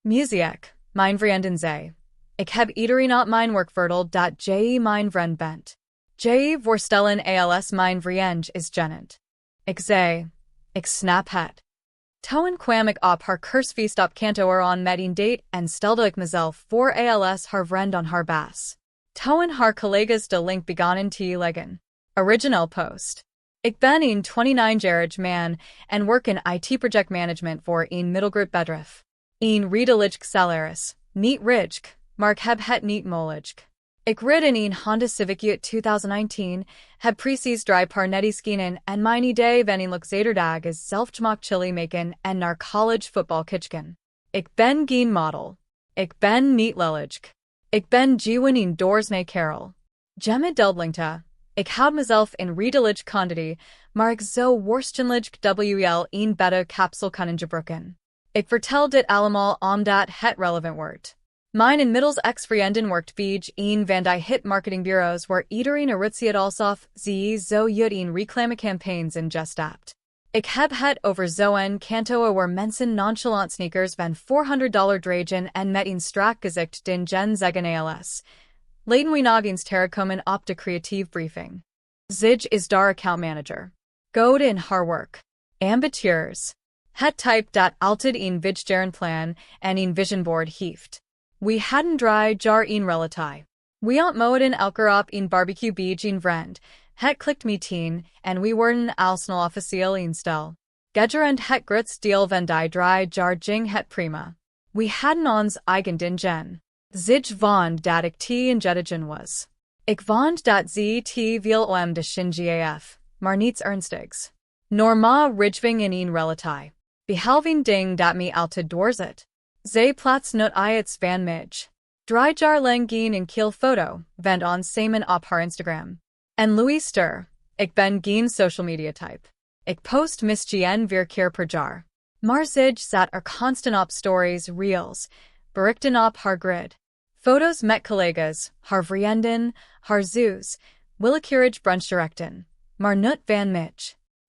Muziek, mijn vriendin zij. Ik heb iedereen op mijn werk verteld dat jij mijn vriend bent. Jij voorstellen als mijn vriend is gênant. Ik zei, ik snap het. Toen kwam ik op haar kursfeest op kantoor on met een date en stelde ik mezelf voor als haar vriend on haar bas. Toen haar collega's de link begonnen te leggen. Original post. Ik ben een 29-jarig man en werk in IT project management voor een middelgroot bedrijf. Een redelijk salaris, niet rijk, maar ik heb het niet moeilijk. Ik rid in een Honda Civic uit 2019, heb precies drie paar netty skiën en mijn idee van een luxaderdag is zelfgemaakt chili maken en naar college football kijken. Ik ben geen model. Ik ben niet lelijk. Ik ben gewoon een doorsnee kerel. Gemma Delblingta. Ik houd mezelf in redelijk quantity, maar ik zou worstenlijk wel een beta capsule kunnen gebruiken. Ik vertel dit allemaal omdat het relevant wordt. Mijn inmiddels ex-vriendin werkt bij een van die hit marketingbureaus waar iedereen eruit alsof ze zo jut een reclamecampagnes in gestapt. Ik heb het over zo'n kantoor waar mensen nonchalant sneakers van $400 dragen en met een strak gezicht den gen zeggen als. Laten we nog eens terugkomen op de creative briefing. Zij is daar account manager. Goed in haar werk. Ambiteurs. Het type dat altijd een visioen plan en een vision board heeft. We hadden drie jaar een relatie. We ontmoeten elkaar op een barbecue bij een vriend. Het klikt meteen en we worden al snel officieel een stel. Gedurende het grootste deel van die 3 jaar ging het prima. We hadden ons eigen dingen. Zij vond dat ik te ingedigen was. Ik vond dat ze te veel de shingiaf, maar niets ernstigs. Norma ridgving in een relatie. Behalve ding dat me altijd doorzet. Zij plaats not iets van mij. 3 jaar lang geen een kiel foto, vend on samen op haar Instagram. En Louis Ster, ik ben geen social media type. Ik post misgeen keer per jaar. Maar zij zat er constant op stories, reels, berichten op haar grid. Foto's met collega's, haar vriendin, haar zoos, willekeurig brunch directen. Maar not van mij.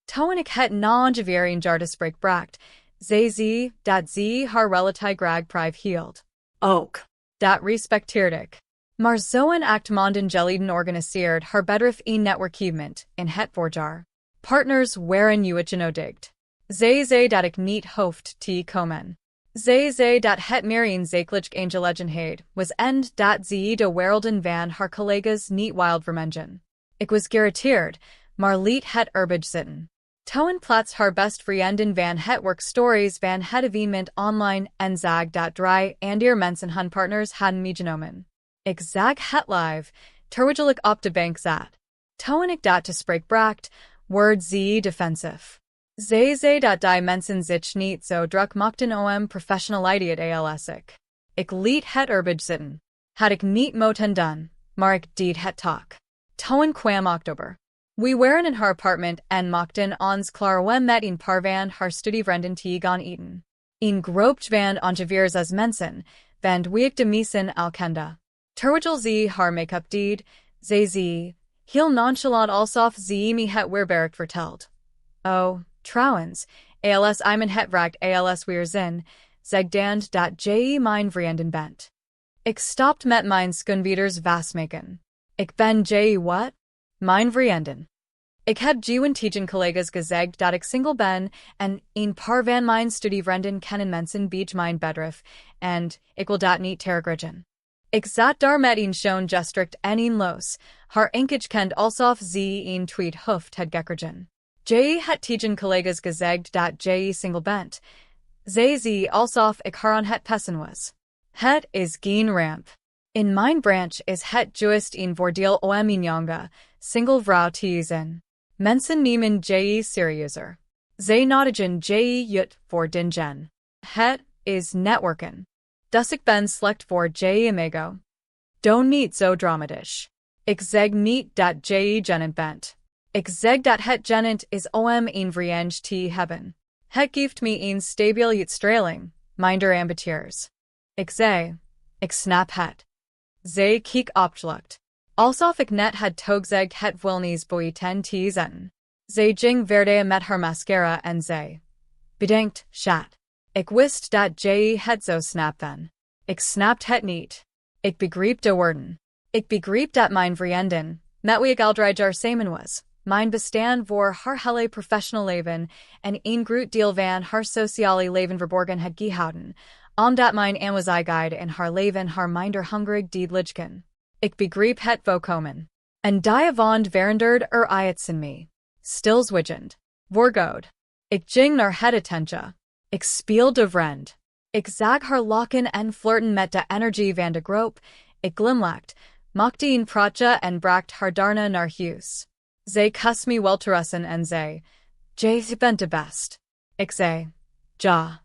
Toen ik het na ongeveer een jaar gesprek bracht, zei ze dat ze haar relatie graag prive hield. Ook. Dat respecteerde ik. Maar zo'n act monden geleden organiseerd haar bedrijf een netwerkevement in het voorjaar. Partners waren uitgenodigd. Zij zei dat ik niet hoefde te komen. Zij zei dat het meer een zakelijk aangelegenheid was en dat ze de werelden van haar collega's niet wild vermengen. Ik was geïrriteerd, maar liet het erbij zitten. Toen plaats haar best vriendin van het werk stories van het evenement online en zag dat 3 andere mensen hun partners hadden meegenomen. Ik zag het live, terwijl ik op de bank zat. Toen ik dat te spreken bracht, werd ze defensief. Zij zei dat die mensen zich niet zo druk maakten om professionaliteit als ik. Ik liet het erbij zitten. Had ik niet moeten doen, maar ik deed het toch. Toen kwam oktober. We waren in haar appartement en maakten ons klaar met een paar van haar studievrienden te gaan eten. Een groep van ongeveer 6 mensen, want we ik de meesten al kende. Terwijl ze haar make-up deed, zei ze, heel nonchalant alsof ze me het weerwerk verteld. Oh, trouwens, als iemand het vraagt als weerzin, zeg dan dat jij mijn vriendin bent. Ik stopt met mijn schoonveders vastmaken. Ik ben jij wat? Mijn vriendin. Ik heb gewoon tegen collega's gezegd dat ik single ben en een paar van mijn studievrienden kennen mensen bij mijn bedrijf en ik wil dat niet terugrigen. Ik zat daar met een schoon gestrikt en een los, haar enkage kend alsof ze een tweet hoofd had gekregen. Jij het tegen collega's gezegd dat jij single bent. Zei ze alsof ik haar aan het pessen was. Het is geen ramp. In mijn branch is het juist een voordeel om een jonge, single vrouw te zijn. Mensen nemen jij serieuzer. Zij nodigen jij uit voor dingen. Het is netwerken. Dus ik ben slecht voor jij amigo. Don't niet zo dramatisch. Ik zeg niet dat jij gênant bent. Ik zeg dat het gênant is om een vriend te hebben. Het geeft me een stabiel uitstraling, minder ambiteurs. Ik zei, ik snap het. Zij keek opgelucht. Alsof ik net had toegezegd het wilnis boeien te zetten. Zij ging verder met haar mascara en zei, bedankt, schat. Ik wist dat je het zo snap then. Ik snapt het niet. Ik begreep de woorden. Ik begreep dat mijn vriendin, met wie ik aldrig jaar samen was, mijn bestaan voor haar hele professional leven en een groot deel van haar sociale leven verborgen had gehouden, omdat mijn aanwezigheid in haar leven haar minder hungrig deed lichten. Ik begreep het volkomen. En die vond veranderd iets in me. Stilzwijgend. Voorgoed. Ik ging naar het attention. Ik speelde vriend. Ik zag haar lachen en flirten met de energie van de groep. Ik glimlachte, maakte een praatje en bracht haar daarna naar huis. Zij kuste me welterusten en zei, je bent de best. Ik zei, ja.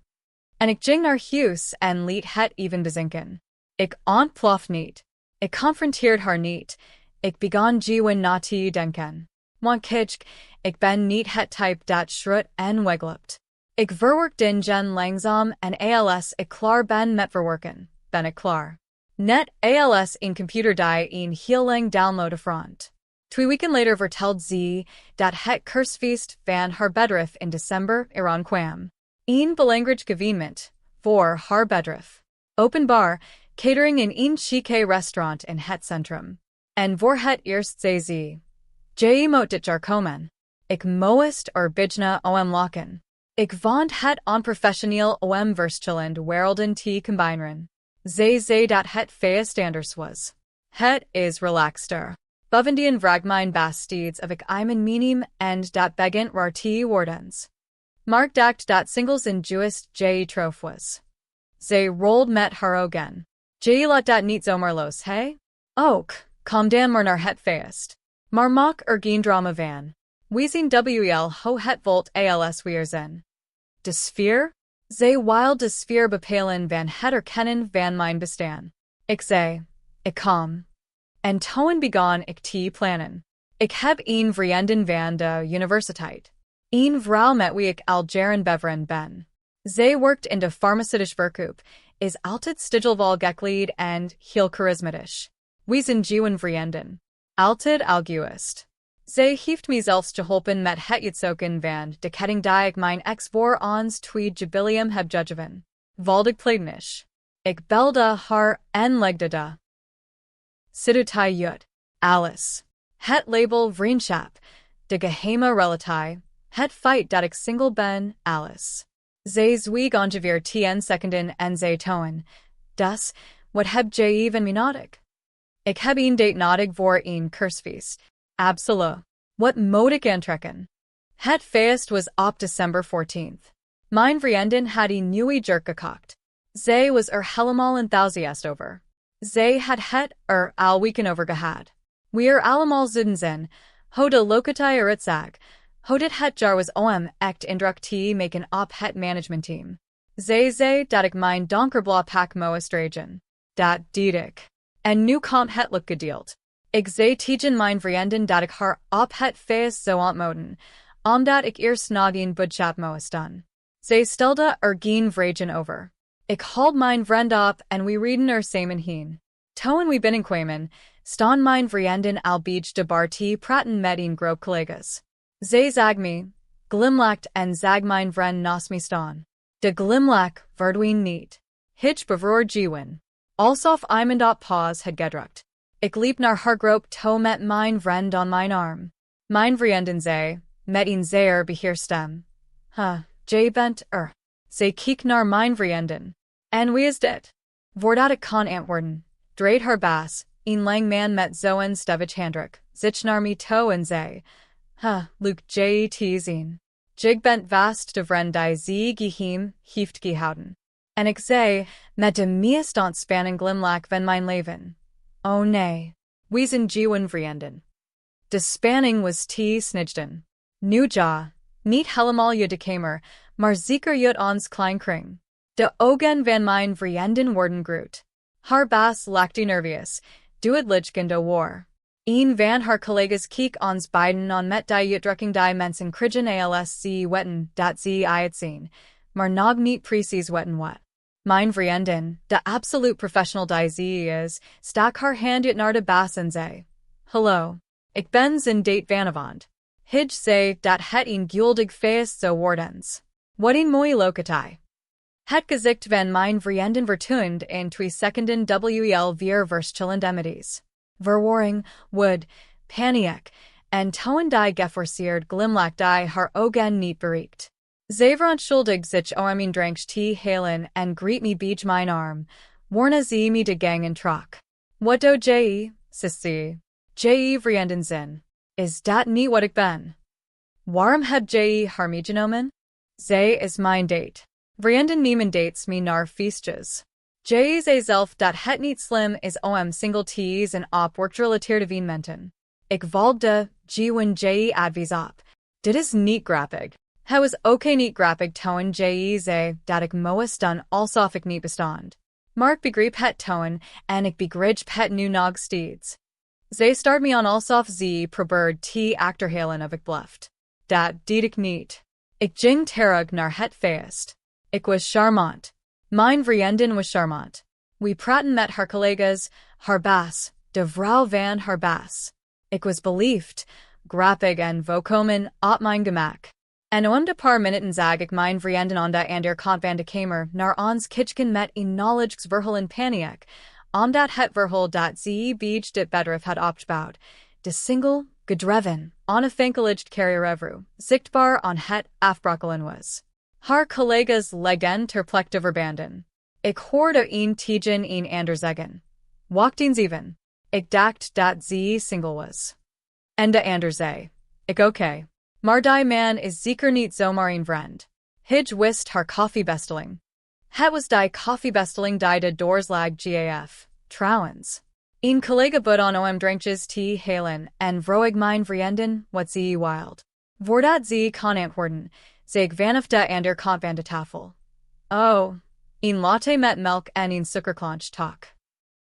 En ik ging naar huis en liet het even bezinken. Ik ontplof niet. Ik confronteerde haar niet. Ik begon gewoon na te denken. Want ik ben niet het type dat schroet en weglopt. Ik verwerk dingen langzaam en als ik klaar ben met verwerken, ben ik klaar. Net als een computer die een heel lang downloaden front. 2 weken later vertelde ze dat het kerstfeest van haar bedrijf in december eraan kwam. Een belangrijk evenement voor haar bedrijf. Openbaar, catering in een chique restaurant in het centrum. En voor het eerst zei ze, je moet dit jaar komen. Ik moest bijna lachen. Ik vond het onprofessioneel verschillende werelden te combineren. Zij zei dat het feest anders was. Het is relaxter. Bovendien vrag mijn bastides of ik mijn mening en dat begint raar te wordens. Mark dacht dat singles in juist je trof was. Zij rolled met haar ogen. Je laat dat niet zomaar los, hey? Ook, kom dan maar naar het feest. Maar maak geen drama van. We zien wel hoe het volt als weer zijn. De sfeer? Zij wil de sfeer bepalen van het erkennen van mijn bestaan. Ik zei, ik kom. En toen begon ik te plannen. Ik heb een vriendin van de universiteit. Een vrouw met wie ik al jaren bevriend ben. Zij werkt in de farmaceutische verkoop, is altijd stilgeval gekleed en heel charismatisch. We zijn gewoon vrienden. Altijd alguist. Zij heeft me zelfs geholpen met het uitzoeken van de ketting die ik mijn ex voor ons 2 jubileum heb gegeven. Valdig pleegnisch. Ik belde haar en legde de Sidutai uit. Alice. Het label vriendschap. De geheime relatie. Het feit dat ik single ben, Alice. Zij zwieg ongeveer 10 seconden en zij toon. Dus, wat heb je even me nodig? Ik heb een date nodig voor een kerstfeest. Absoluut. Wat moet ik aantrekken? Het feest was op December 14th. Mijn vriendin had een nieuwe jurk gekocht. Zij was helemaal enthousiast over. Zij had het al weekend over gehad. We allemaal zouden zijn, hoe de locatie eruit zag, hoe dit het jaar was echt indruk te maken op het managementteam. Zij zei dat ik mijn donkerblauw pak moest dragen. Dat deed ik. En nu komt het look gedeeld. Ik zei tegen mijn vriendin dat ik haar op het feest zou ontmoeten, omdat ik eerst nog een boodschap moest doen. Zij stelde geen vragen over. Ik haal mijn vriend op en we reden samen heen. Toen we binnenkwamen, staan mijn vriendin al bij de bar te praten met een groep collega's. Zij zag me, glimlacht en zag mijn vriend naast me staan. De glimlach verdween niet. Hitch bevroor gewen. Alsof iemand op pause had gedrukt. Ik liep naar haar groep toe met mijn vriend on mijn arm. Mijn vriendin zei, met een zeer beheer stem. Je bent Zij keek naar mijn vriendin. En wie is dit? Voordat ik kon antwoorden, draait haar baas, een lang man met zo'n stevig handdruk, zich naar me toe en zei, Luke je te zien. Ik bent vast de vriend die ze geheim heeft gehouden. En ik zei, met de meest ontspannen glimlach van mijn leven. Oh nee, we zijn gewoon vrienden. De spanning was te snijden. Nu ja, niet helemaal je de kamer, maar zeker je ons klein kring. De ogen van mijn vriendin worden groot. Haar baas lachte nerveus, duet lichgen de war. Een van haar collega's keek ons beiden on met die uitdrukking die mensen kriegen als ze wetten dat ze het zien, maar nog niet precies wetten wat. Mijn vriendin, de absolute professional die ze is, stak haar hand uit naar de baas en zei, Hallo, ik ben zijn date vanavond. Hij zei dat het een guldig feest zou wordens. Wat een mooie locatie. Het gezicht van mijn vriendin vertoond in 2 seconden wel verschillende emoties. Verwarring, woede, paniek, en toon die geforceerd glimlach die haar ogen niet bereikt. Zij verontschuldigt zich mijn drank te halen en greet me bij mijn arm, warna ze me de gang en trak. Wat do je, sissy? Je vriendin zin. Is dat niet wat ik ben? Waarom heb je haar meegenomen? Zij is mijn date. Vriendin nemen dates me naar feestjes. Je zei zelf dat het niet slim is om single tees en op work relateerde evenementen. Ik volgde je-advies op. Dit is niet grappig. Het was oké niet grappig toen je zei dat ik moest dan alsof ik niet bestond. Maar ik begreep het toen en ik begreep het nu nog steeds. Zij start me aan alsof ze probeert te achterhalen of ik bluft. Dat deed ik niet. Ik ging terug naar het feest. Ik was charmant. Mijn vriendin was charmant. We praten met haar collega's, haar baas, de vrouw van haar baas. Ik was beleefd, grappig en volkomen op mijn gemak. En de paar minuten zag ik mijn vriendin aan de andere kant van de kamer naar ons kitchen met een knowledgeverhaal in paniek, omdat het verhaal dat ze bij dit bedrijf had opgebouwd, de single, gedreven, onafhankelijk carrière zichtbaar aan het afbrokkelen was. Haar collega's leggen ter plekte verbanden. Ik hoorde een tegen een ander zeggen. Wacht eens even. Ik dacht dat ze single was. En de ander zei. Ik oké. Maar die man is zeker niet zomaar een vriend. Hij wist haar koffiebestelling. Het was die koffiebestelling die de doorslag gaf. Trouwens. Een collega bud aan drankjes te halen en vroeg mijn vriendin wat ze wild. Voordat ze kon antwoorden, zeg vanaf de ander kant van de tafel. Oh, een latte met melk en een suikerklontje tak.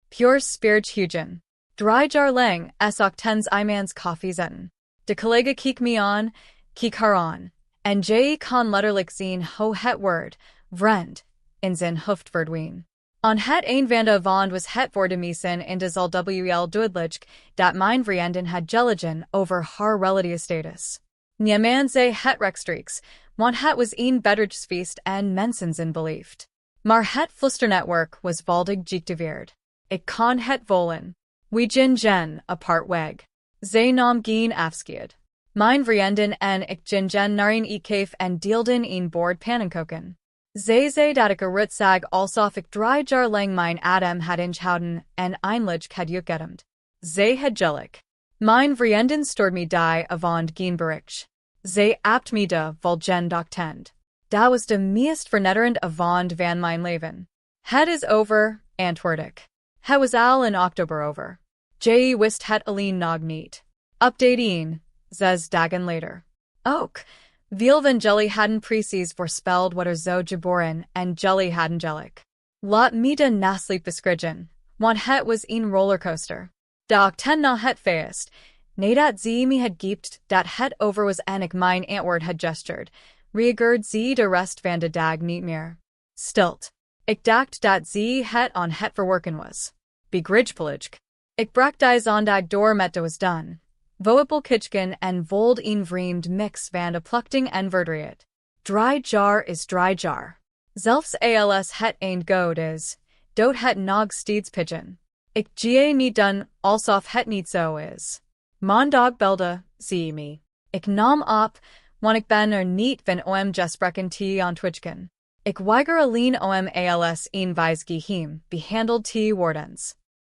Pure spiritugen. 3 jaar lang es octens imans koffie zetten. De collega keek me aan, keek haar aan, en je kon letterlijk zien hoe het woord, vriend, in zijn hoofd verdween. Aan het een van de wand was het voor de meisen in de zal duidelijk dat mijn vriendin had gelegen over haar relatiestatus. Niemand zei het rechtstreeks, want het was een bedrijfsfeest en mensen zijn beleefd. Maar het flusternetwerk was valdig geactiveerd. Ik kon het voelen. We gingen apart weg. Zij nam geen afscheid. Mijn vriendin en ik gingen naar een eetcafé en deelden een bord pannenkoeken. Zij zei dat ik eruit zag alsof ik 3 jaar lang mijn adem had ingehouden en eindelijk had uitgedemd. Zij had gelijk. Mijn vriendin stoorde me die avond geen bericht. Zij apt me de volgende ochtend. Dat was de meest vernederende avond van mijn leven. Het is over, antwoord ik. Het was al in oktober over. Je wist het alleen nog niet. Update 1, 6 dagen later. Ook, veel van jullie hadden precies voorspeld wat zo geboren en jullie hadden gelijk. Laat me de nasleep beschrijven, want het was een rollercoaster. De ochtend na het feest, nadat ze me had giept dat het over was en ik mijn antwoord had gestuurd, reageerde ze de rest van de dag niet meer. Stilt. Ik dacht dat ze het aan het verwerken was. Begrijpelijk. Ik brak die zondag door met de was done. Voetbal kitchen en vold een vreemd mix van de plukting en verdriet. 3 jaar is 3 jaar. Zelfs als het een goed is, doet het nog steeds pigeon. Ik ga niet doen alsof het niet zo is. Maandag belde ze me. Ik nam op, want ik ben niet van gesprekken te ontwikkelen. Ik weiger alleen als een wijsgeheim behandeld te worden.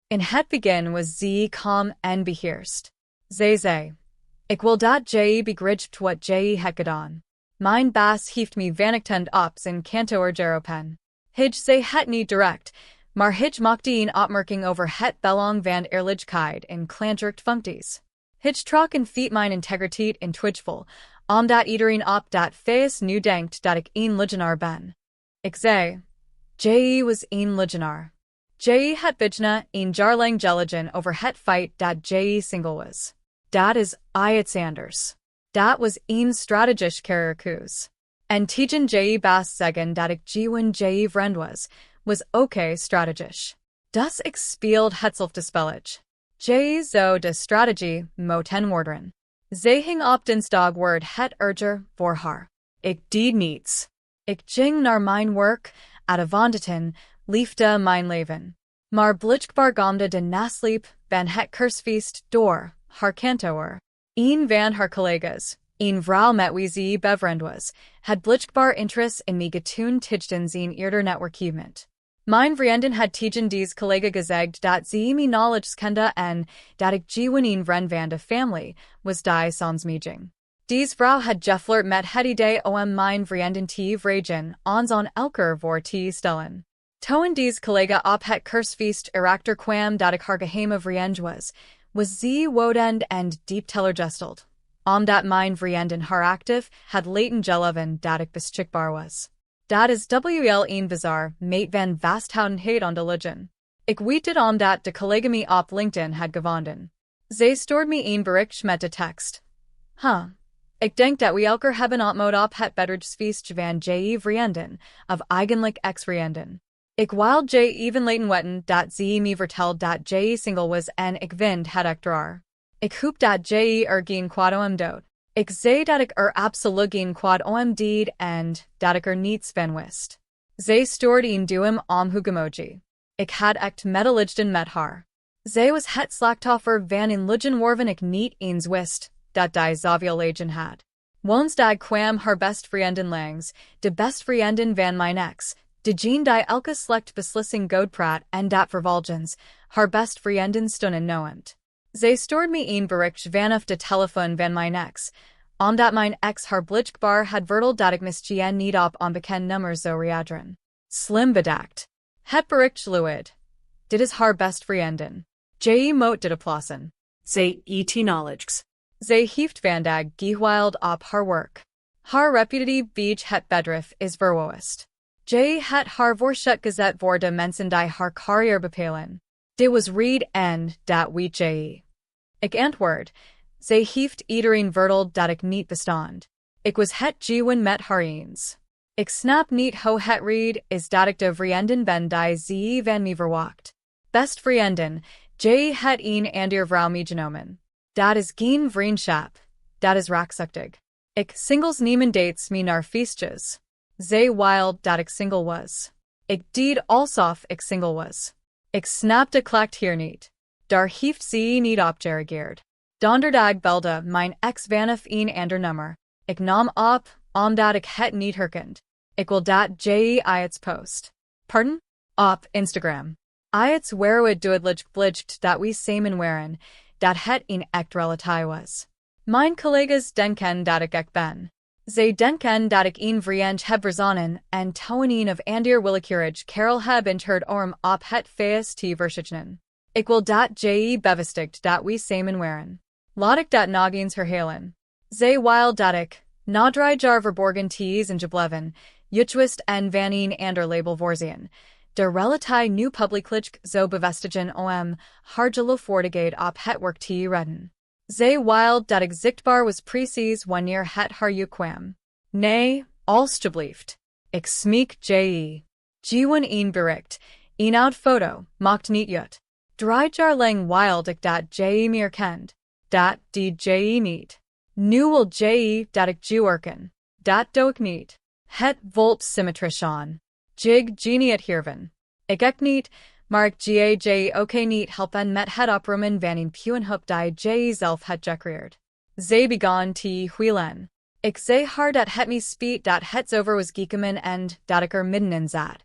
In het begin was ze kalm en beheerst. Zij zei, ik wil dat je begrijpt wat je het gedaan. Mijn baas heeft me vanochtend op zijn kantoor geroepen. Hij zei het niet direct, maar hij maakte een opmerking over het belang van eerlijkheid in klantelijk functies. Hij trok en fiet mijn integriteit in twijfel, omdat iedereen op dat feest nu denkt dat ik een leugenaar ben. Ik zei, je was een leugenaar. Je het bijna een jaar lang gelegen over het feit dat je single was. Dat is iets anders. Dat was een strategisch carrièrekeus. En tegen je baas zeggen dat ik gewoon je vriend was oké strategisch. Dus ik speelde hetzelfde spelletje. Je zo de strategie moten worden. Zij hing op dinsdag word het erger voor haar. Ik deed niets. Ik ging naar mijn werk, avondeten, liefde mijn leven. Maar blijkbaar gamde de nasleep van het kersfeest door haar kantoor. Een van haar collega's, een vrouw met wie ze bevriend was, had blijkbaar interest in me getoond tijdens een eerder netwerkevent. Mijn vriendin had tegen deze collega gezegd dat ze me nauwelijks kende en dat ik gewoon een vriend van de familie was die sans meeting. Deze vrouw had geflirt met het idee om mijn vriendin te vragen ons aan elkaar voor te stellen. Toen deze collega op het kersfeest erachter kwam dat ik haar geheime vriend was ze woedend en diep teleurgesteld. Omdat mijn vriendin haar actief had laten geloven dat ik beschikbaar was. Dat is wel een bizar meet van vasthoudenheid aan de liegen. Ik weet dit omdat de collega me op LinkedIn had gevonden. Zij stoorde me een bericht met de tekst. Ik denk dat we elkaar hebben ontmoet op het bedrijfsfeest van je vriendin, of eigenlijk ex-vriendin. Ik wil je even laten weten dat ze me verteld dat je single was en ik vind het echt raar. Ik hoop dat je geen kwaad om doet. Ik zei dat ik absoluut geen kwaad om deed en dat ik niets van wist. Zij stoorde een duim omhoog emoji. Ik had echt medelijden met haar. Zij was het slachtoffer van een liegen waarvan ik niet eens wist dat die zoveel legen had. Woensdag kwam haar best vriendin langs, de best vriendin van mijn ex, degene die elke slecht beslissing goed praat en dat vervolgens, haar best vriendin stunden nooit. Zij stoorde me een bericht vanaf de telefoon van mijn ex, omdat mijn ex haar blijkbaar had verteld dat ik misschien niet op onbekend nummer zou reageren. Slim bedacht. Het bericht luid. Dit is haar best vriendin. Je moet dit oplossen. Zij eet knowledge. Zij heeft vandaag gewild op haar werk. Haar reputatie bij het bedrijf is verwoest. Je het haar voorzet gezet voor de mensen die haar carrière bepalen. Dit was read en dat weet je. Ik antwoord. Zij heeft iedereen verteld dat ik niet bestond. Ik was het gewoon met haar eens. Ik snap niet hoe het read is dat ik de vriendin ben die ze van me verwacht. Best vriendin, je het een ander vrouw meegenomen. Dat is geen vriendschap. Dat is raakzuchtig. Ik singles nemen dates me naar feestjes. Zij wild dat ik single was. Ik deed alsof ik single was. Ik snapte klacht hier niet. Daar heeft ze niet op gereageerd. Donderdag belde mijn ex vanaf een ander nummer. Ik nam op, omdat ik het niet herkend. Ik wil dat je iets post. Pardon? Op Instagram. Iets waaruit duidelijk blijkt dat we samen waren, dat het een echt relatie was. Mijn collega's denken dat ik echt ben. Zij denken dat ik een vriend heb verzonnen en toen een of ander willekeurig kerel heb interd om op het feest te verschijnen. Ik wil dat je bevestigt dat we samen waren. Laat ik dat nog eens herhalen. Zij wil dat ik, na 3 jaar verborgen te zijn gebleven, uitwist en van een ander label voorzien. De relatie nu publiekelijk zo bevestigen om haar geloofwaardigheid op het werk te redden. Zij wil dat ik zichtbaar was precies wanneer het haar kwam. Nee, alstublieft. Ik smeek je. Gewoon een bericht, een oud foto, maakt niet uit. 3 jaar lang wild ik dat je meer kent. Dat die je niet. Nu wil je dat ik je werken. Dat doe ik niet. Het volt symmetrisch aan. Jig geniet hiervan. Ik echt niet, maar ik je ook niet helpen met het opruimen van een puinhoop die je zelf had gecreëerd. Zij begon te huilen. Ik zei haar dat het me speet dat het over was gekomen en dat ik middenin zat.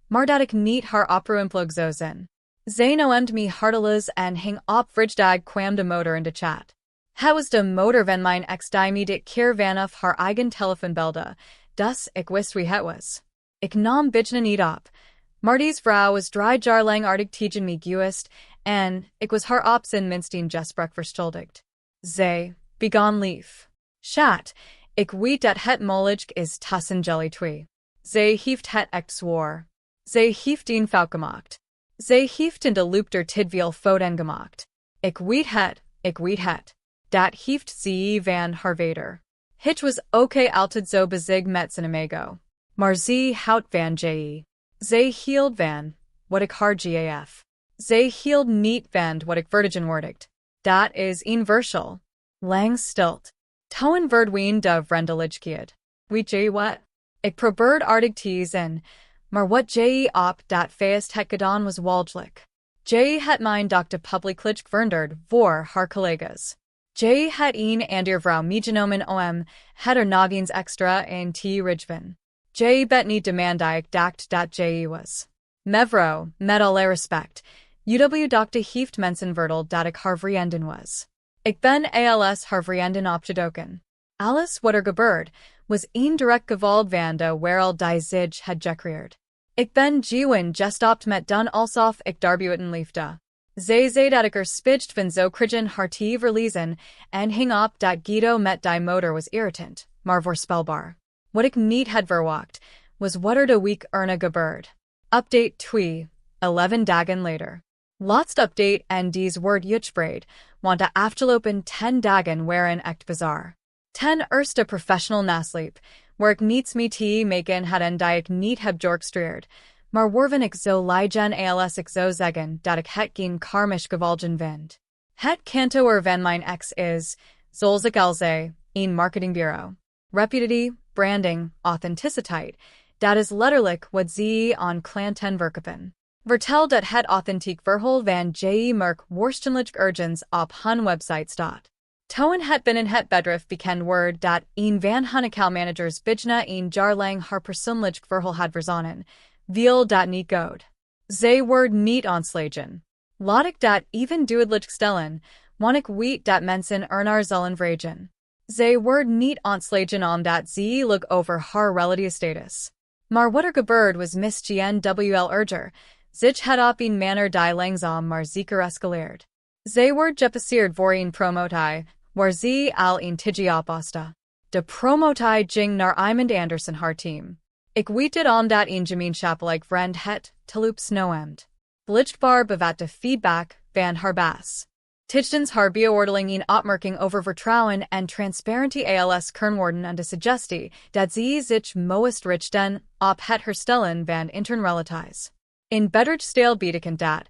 Maar dat ik niet haar opruimplug zou zijn. Zij noemde me harteloos en hing op vrijdag kwam de motor in de chat. Het was de motor van mijn ex die me dit keer vanaf haar eigen telefoon belde, dus ik wist wie het was. Ik nam bijna niet op. Maar deze vrouw was 3 jaar lang aardig tegen me geweest en ik was haar op zijn minst een gesprek verschuldigd. Zij begon lief. Chat, ik weet dat het mogelijk is tussen jullie twee. Zij heeft het echt zwaar. Zij heeft een fout gemaakt. Zij heeft in de loop der tid veel fouten gemaakt. Ik weet het. Dat heeft ze van haar vader. Het was altijd zo bezig met zijn amigo. Maar ze houdt van je. Zij hield van, wat ik haar gaf. Zij hield niet van wat ik vertegenwoordigt. Dat is een verschil. Lang stilt. Toen verdween de vriendelijkheid. Weet je wat? Ik probeerde aardig te zijn, maar wat je op dat feest het gedaan was walgelijk. Je het mijn dokter publieklich veranderd voor haar collega's. Je het een ander vrouw meegenomen om het nog eens extra in te rijden. Je bet niet demandig dacht dat je was. Mevrouw, met alle respect, uw dokter heeft mensen verteld dat ik haar vriendin was. Ik ben als haar vriendin opgedoken. Alles wat gebeurd was een direct gevolg van de wereld die zich had gecreëerd. Ik ben gewoon gestopt met doen alsof ik darbuiten liefde. Ze zei dat ik spijt van zo kriegen haar te verliezen en hing op dat Guido met die motor was irritant, maar voorspelbaar. Wat ik niet had verwacht was wat de week erna gebeurd. Update 2, 11 dagen later. Laatste update en deze wordt uitgebreid, want de afgelopen 10 dagen waren echt bizar. 10 eerste professional nasleep, waar ik niets mee te maken had en die ik niet heb georgestreerd, maar waarvan ik zo liegen als ik zo zeggen dat ik het geen karmisch gevolgen vind. Het kantoor van mijn ex is, zoals ik al zei, een marketingbureau. Reputatie, branding, authenticiteit, dat is letterlijk wat ze aan klanten verkopen. Vertel dat het authentiek verhaal van je merk worstenlijk ergens op hun website staat. Toen het binnen het bedrijf bekend werd dat een van hun accountmanagers bijna een jaar lang haar persoonlijk verhaal had verzonnen, viel dat niet goed. Ze werd niet ontslagen. Laat ik dat even duidelijk stellen, want ik weet dat mensen ernaar zullen vragen. Ze werd niet ontslagen omdat ze look over haar relatiestatus. Maar wat gebeurd was misgnwl erger, zich het op een manier die langzaam maar zeker escaleerd. Ze werd gepasseerd voor een promotie, waar ze al een tigi opposta. De promotie ging naar iemand Anderson haar team. Ik weet dit omdat een gemeenschappelijk vriend het teloop snoemt. Blijkbaar bevat de feedback van haar baas. Tijdens haar beoordeling een opmerking over vertrouwen en transparentie als kernwoorden en de suggestie dat ze zich moest richten op het herstellen van intern relaties. In beter stijl betekent dat,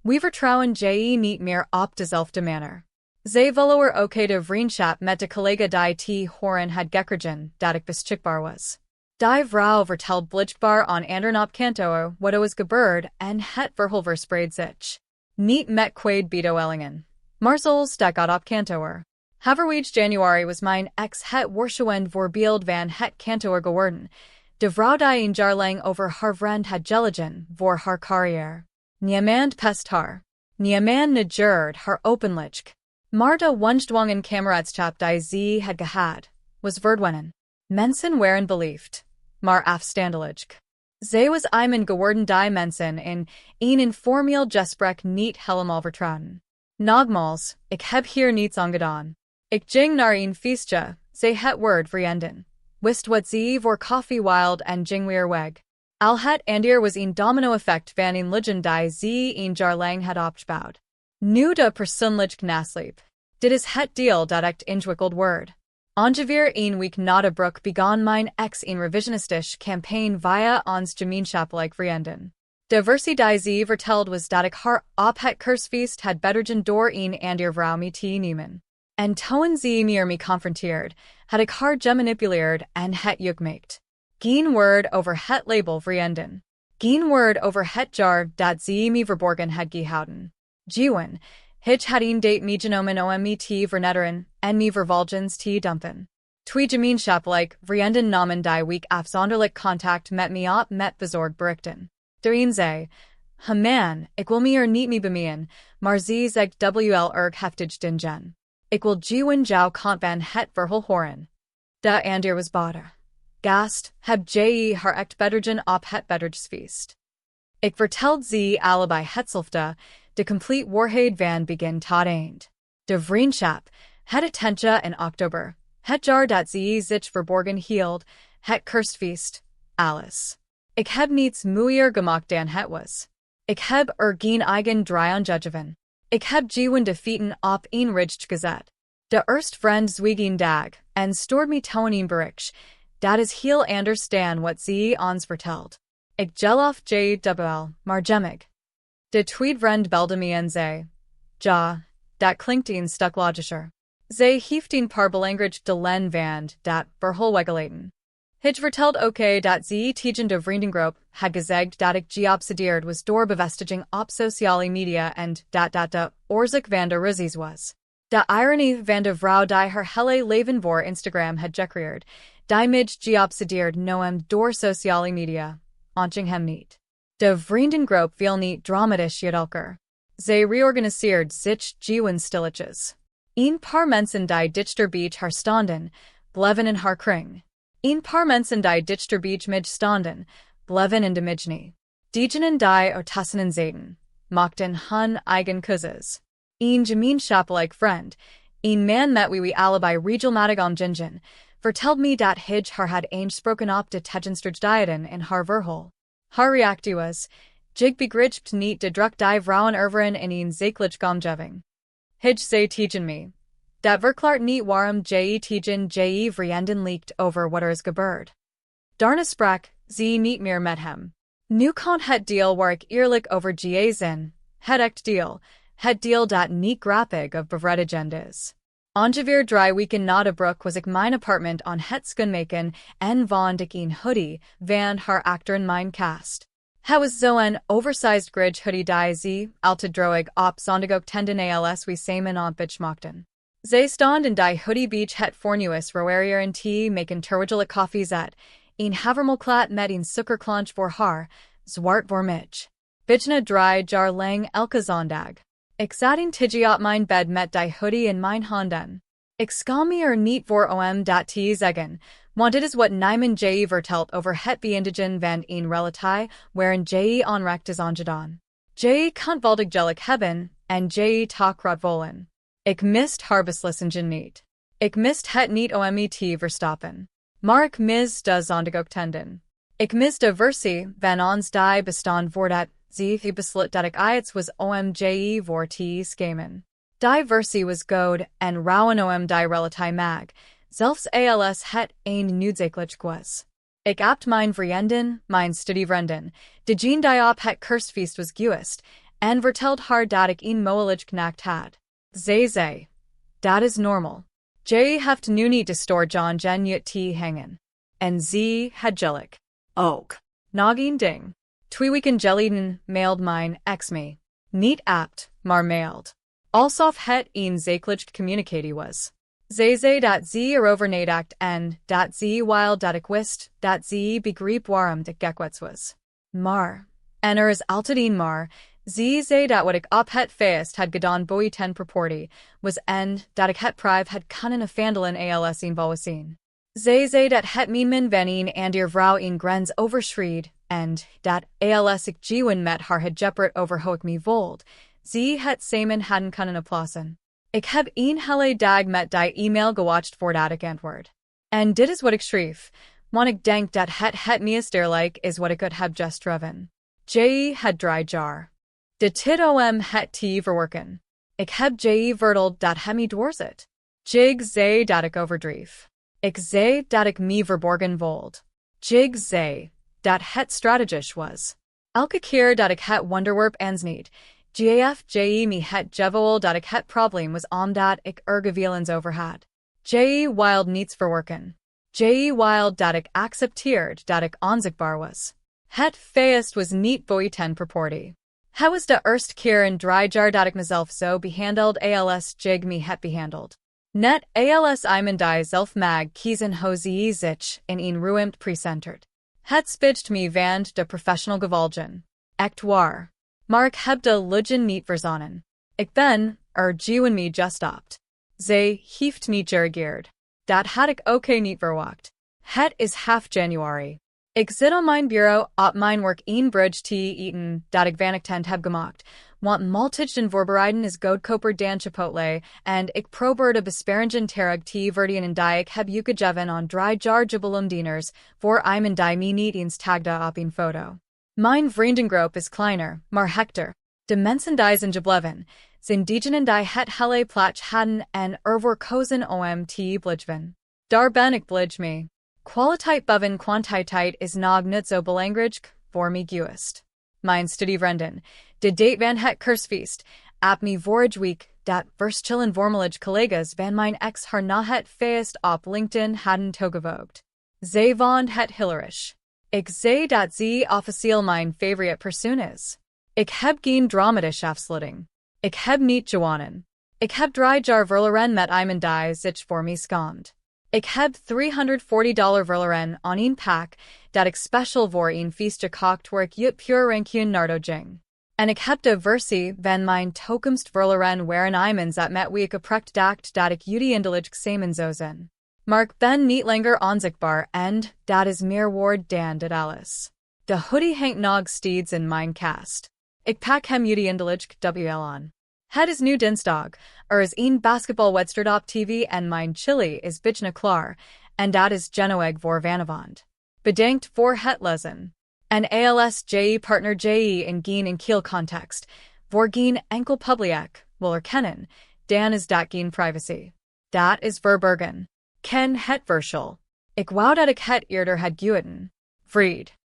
we vertrouwen je niet meer op dezelfde manier. Ze willen ook de vriendschap met de collega die te horen had gekregen dat ik beschikbaar was. Die vrouw vertelt blijkbaar aan anderen op kantoor wat was gebeurd en het verhaal verspreidt zich. Niet met kwaad bedoelingen. Maar zoals dat gaat op kantoor. Halverwege Januari was mijn ex het waarschuwend voorbeeld van het kantoor geworden. De vrouw die een jaar lang over haar vriend had gelegen voor haar carrière. Niemand pest haar. Niemand negeert haar openlijk. Maar de wonsdwangen kameraadschap die ze had gehad, was verdwenen. Mensen waren beliefd, maar afstandelijk. Ze was iemand geworden die mensen in een informeel gesprek niet helemaal vertrouwen. Nogmaals, ik heb hier niets aan gedaan. Ik ging naar een feestje, ze het woord vriendin. Wist wat ze voor koffie wild en ging weer weg. Al het ander was een domino-effect van een legend die ze een jaar lang had opgebouwd. Nu de persoonlijk nasleep. Dit is het deel dat echt ingewikkeld wordt. Ongeveer een week na de broek begon mijn ex een revisionistische campaign via ons gemeenschappelijk vriendin. De versie die ze verteld was dat ik haar op het kerstfeest had bedregen door een ander vrouw mee te nemen. En toen ze me geconfronteerd, had ik haar gemanipuleerd en het gemaakt. Geen woord over het label vriendin. Geen woord over het jaar dat ze me verborgen had gehouden. Gewoon, hij had een date meegenomen om me te vernetteren en me vervolgens te dumpen. Twee gemeenschappelijk vrienden namen die week afzonderlijk contact met me op met bezorgd berichten. De een zei, man, ik wil me niet mee bemeen, maar ze zegt wel erg heftig dingen. Ik wil gewoon jou kant van het verhaal horen. De ander was boter. Gast, heb je haar echt bedregen op het bedrijfsfeest. Ik vertelde ze allebei hetzelfde, de complete waarheid van begin tot eind. De vriendschap, het attention in oktober, het jaar dat ze zich verborgen hield, het kerstfeest, alles. Ik heb niets mooier gemaakt dan het was. Ik heb geen eigen draai aan gegeven. Ik heb gewoon defeaten op een ridge gezet. De eerst vriend zwiegen dag, en stoord me toen een bericht, dat is heel anders dan wat ze ons vertelt. Ik geloof wel, maar gemmig. De tweede vriend belde me en zei, ja, dat klinkt een stuk logischer. Ze heeft een paar belangrijk de len van dat verhaal weggelaten. Hij vertelt oké dat ze tegen de vriendengroep had gezegd dat ik geobsedeerd was door bevestiging op sociale media en dat de oorzaak van de ruzies was. De ironie van de vrouw die haar hele leven voor Instagram had gecreëerd, die mij geobsedeerd noem door sociale media, onching hem niet. De vriendengroep viel niet dramatisch uit elkaar. Ze reorganiseerd zich gewoon stilletjes. Een paar mensen die dichter beach haar stonden, bleven in haar kring. Een paar mensen die dichter beach mij stonden, bleven in de mijne. Diegenen die tussen zaten, maakten hun eigen keuzes. Een gemeenschappelijk vriend, een man met wie we allebei regelmatig omgingen, vertelde me dat hij haar had aangesproken op de tegenstrijdigheden in haar verhaal. Haar reactie was, ik begrijpt niet de druk die vrouwen ervaren in een zakelijk omgeving. Hij zei tegen me, dat verklaart niet waarom je tegen je vriendin liegt over wat is gebeurd. Daarna sprak ze niet meer met hem. Nu komt het deel waar ik eerlijk over ga zijn, het echt deel, het deel dat niet grappig of bevredigend is. Ongeveer 3 weken na de broek was ik mijn appartement aan het schoonmaken en vond ik een hoodie van haar actor in mijn cast. Het was zo'n oversized grijs hoodie die ze altijd droeg op zondag tenden als we samen aan beach maakten. Ze stond in die hoodie beach het fornuis roerier en tea maken terwijl ik koffie zet, een havermelklat met een suikerklanch voor haar, zwart voor mij. Bijna 3 jaar lang elke zondag. Ik zat in tijge op mijn bed met die hoodie in mijn handen. Ik schaam me niet voor dat te zeggen, want dit is wat niemand je vertelt over het beëindigen van een relatie waarin je onrecht is aangedaan. Je kunt waldig gelijk hebben, en je tak rot wollen. Ik mist haar beslissingen niet. Ik mist het niet te verstappen. Maar ik mis de zondag tenden. Ik mis de versie van ons die bestaan voordat ze beslut dat ik iets was je voor te schamen. Die versie was goed en rauwen die relatie mag, zelfs als het een noodzakelijk was. Ik apt mijn vriendin, mijn studievriendin, de jean die op het kerstfeest was geweest, en verteld haar dat ik een moeilijk knakt had. Ze zei, dat is normal. Je heeft nu niet de store John Gen te hangen. En ze had gelijk. Ook. Nog een ding. 2 weken geleden mailed mijn ex me. Niet apt, maar mailed. Alsof het een zakelijk communicatie was. Ze zei dat ze erover nadacht en dat ze while dat ik wist dat ze begreep waarom de gekwets was. Maar, en is altijd een maar, ze zei dat wat ik op het feest had gedaan boy ten proportie, was en dat ik het prive had kunnen afhandelen als een volwassen. Ze zei dat het mijn venin en die vrouw een grens overschried, en dat als ik gewoon met haar had gepperd over hoe ik me voelde, ze het samen hadden kunnen oplossen. Ik heb een hele dag met die e-mail gewatcht voordat ik antwoord. En dit is wat ik schreef, want ik denk dat het meest eerlijk is wat ik het heb just driven. Je het 3 jaar. De tid het te verwerken. Ik heb je verteld dat het me doorzit. Ik zei dat ik overdreef. Ik zei dat ik me verborgen voelde. Ik zei dat het strategisch was. Elke keer dat ik het wonderwerp aansniet, gaf je me het gevoel dat ik het probleem was omdat ik gevoelens over had. Je wild niets verwerken. Je wild dat ik accepteerd dat ik onzichtbaar was. Het feest was niet boy ten proportie. Het was de eerste keer in 3 jaar dat ik mezelf zo behandeld als jeg me het behandeld. Net als iemand die zelf mag kiezen hoe ze zich in een ruimte presentert. Het spijt me van de professional gevolgen. Echt waar. Maar ik heb de lugen niet verzonnen. Ik ben gewoon me just opt. Ze heeft me gereageerd. Dat had ik ook niet verwacht. Het is half January. Ik zit aan mijn bureau op mijn werk een bridge te eten dat ik vanochtend heb gemaakt, want maaltijden voorbereiden is goedkoper dan chipotle, en ik probeer de besparingen terug te verdienen die ik heb gegeven aan 3 jaar dinners voor iemand die me niet eens tagde op een foto. Mijn vriendengroep is kleiner, maar hechter. De mensen die zijn gebleven, zijn diegenen die het hele plach hadden en kozen te blijven. Daar ben ik blij mee. Kwaliteit boven kwantiteit is nog niet zo belangrijk voor me geweest. Mijn studievriendin, de date van het kerstfeest, ap me vorige week dat verschillen vormelig collega's van mijn ex haar na het feest op LinkedIn hadden toegevoegd. Zij het hilarisch. Ik zei dat zij officieel mijn favorite persoon is. Ik heb geen dramatisch afsluiting. Ik heb niet gewonnen. Ik heb 3 jaar verloren met iemand die zich voor mij schaamt. Ik heb $340 verloren aan een pak dat ik special voor een feest gekocht waar ik het puur rankje nardo ging. En ik heb de versie van mijn toekomst verloren waarin iemand zat met wie ik oprecht dacht dat ik jullie indelijk samen zou zijn. Maar ik ben niet langer onzichtbaar en dat is meer waard dan dit alles. De hoodie hangt nog steeds in mijn kast. Ik pak hem jullie indelijk WL aan. Het is nu dinsdag, is een basketbalwedstrijd op TV en mijn chili is bijna klaar, en dat is genoeg voor vanavond. Bedankt voor het lezen. En als je partner je in geen enkele context, voor geen enkel publiek, wil erkennen, dan is dat geen privacy. Dat is verborgen. Ken het verschil. Ik wou dat ik het eerder had geweten. Vriend.